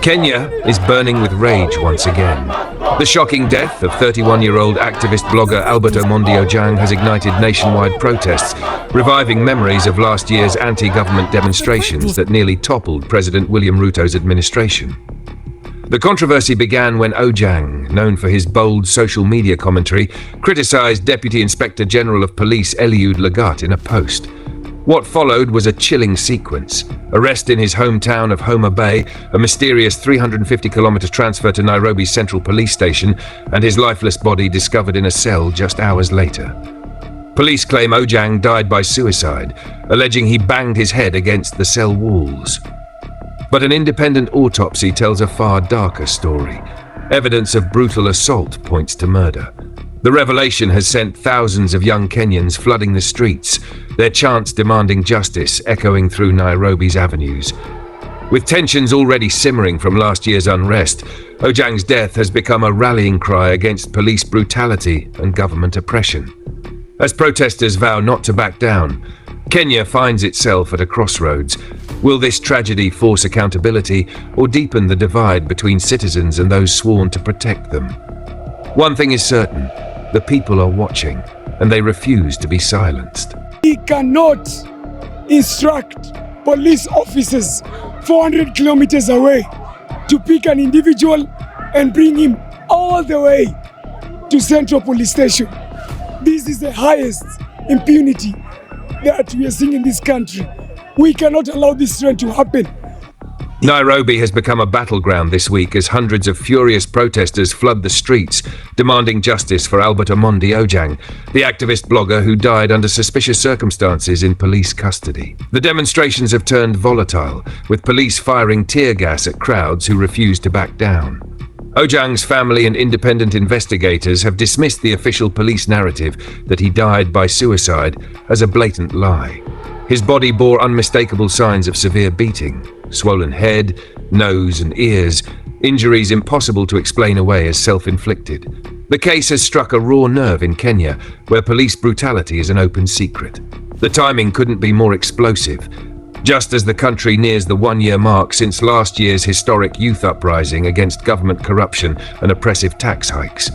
Kenya is burning with rage once again. The shocking death of 31-year-old activist blogger Albert Omondi Ojang has ignited nationwide protests, reviving memories of last year's anti-government demonstrations that nearly toppled President William Ruto's administration. The controversy began when Ojang, known for his bold social media commentary, criticized Deputy Inspector General of Police Eliud Lagat in a post. What followed was a chilling sequence: arrest in his hometown of Homa Bay, a mysterious 350-kilometer transfer to Nairobi's Central Police Station, and his lifeless body discovered in a cell just hours later. Police claim Ojang died by suicide, alleging he banged his head against the cell walls. But an independent autopsy tells a far darker story. Evidence of brutal assault points to murder. The revelation has sent thousands of young Kenyans flooding the streets, their chants demanding justice echoing through Nairobi's avenues. With tensions already simmering from last year's unrest, Ojang's death has become a rallying cry against police brutality and government oppression. As protesters vow not to back down, Kenya finds itself at a crossroads. Will this tragedy force accountability or deepen the divide between citizens and those sworn to protect them? One thing is certain: the people are watching, and they refuse to be silenced. We cannot instruct police officers 400 kilometers away to pick an individual and bring him all the way to Central Police Station. This is the highest impunity that we are seeing in this country. We cannot allow this trend to happen. Nairobi has become a battleground this week as hundreds of furious protesters flood the streets, demanding justice for Albert Omondi Ojang, the activist blogger who died under suspicious circumstances in police custody. The demonstrations have turned volatile, with police firing tear gas at crowds who refuse to back down. Ojang's family and independent investigators have dismissed the official police narrative that he died by suicide as a blatant lie. His body bore unmistakable signs of severe beating: swollen head, nose and ears, injuries impossible to explain away as self-inflicted. The case has struck a raw nerve in Kenya, where police brutality is an open secret. The timing couldn't be more explosive, just as the country nears the one-year mark since last year's historic youth uprising against government corruption and oppressive tax hikes.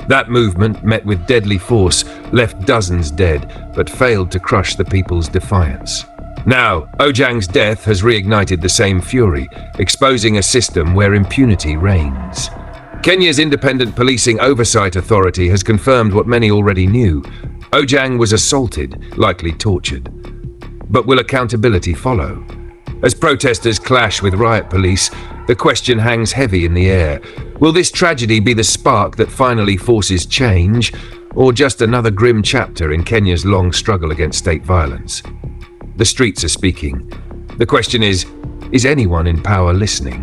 That movement, met with deadly force, left dozens dead, but failed to crush the people's defiance. Now, Ojang's death has reignited the same fury, exposing a system where impunity reigns. Kenya's Independent Policing Oversight Authority has confirmed what many already knew: Ojang was assaulted, likely tortured. But will accountability follow? As protesters clash with riot police, the question hangs heavy in the air. Will this tragedy be the spark that finally forces change, or just another grim chapter in Kenya's long struggle against state violence? The streets are speaking. The question is anyone in power listening?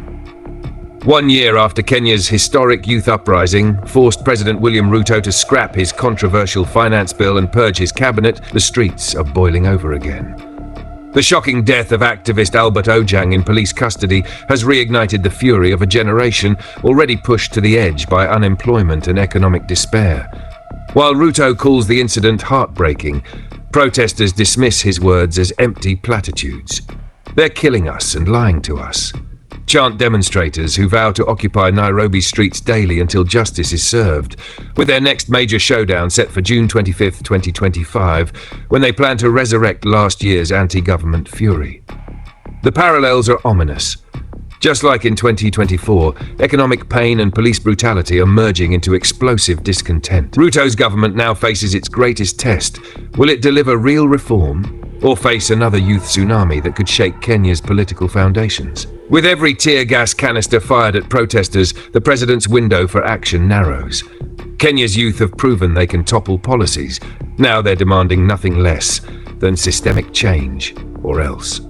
1 year after Kenya's historic youth uprising forced President William Ruto to scrap his controversial finance bill and purge his cabinet, the streets are boiling over again. The shocking death of activist Albert Ojang in police custody has reignited the fury of a generation already pushed to the edge by unemployment and economic despair. While Ruto calls the incident heartbreaking, protesters dismiss his words as empty platitudes. They're killing us and lying to us, chant demonstrators who vow to occupy Nairobi's streets daily until justice is served, with their next major showdown set for June 25, 2025, when they plan to resurrect last year's anti-government fury. The parallels are ominous. Just like in 2024, economic pain and police brutality are merging into explosive discontent. Ruto's government now faces its greatest test. Will it deliver real reform, or face another youth tsunami that could shake Kenya's political foundations? With every tear gas canister fired at protesters, the president's window for action narrows. Kenya's youth have proven they can topple policies. Now they're demanding nothing less than systemic change, or else.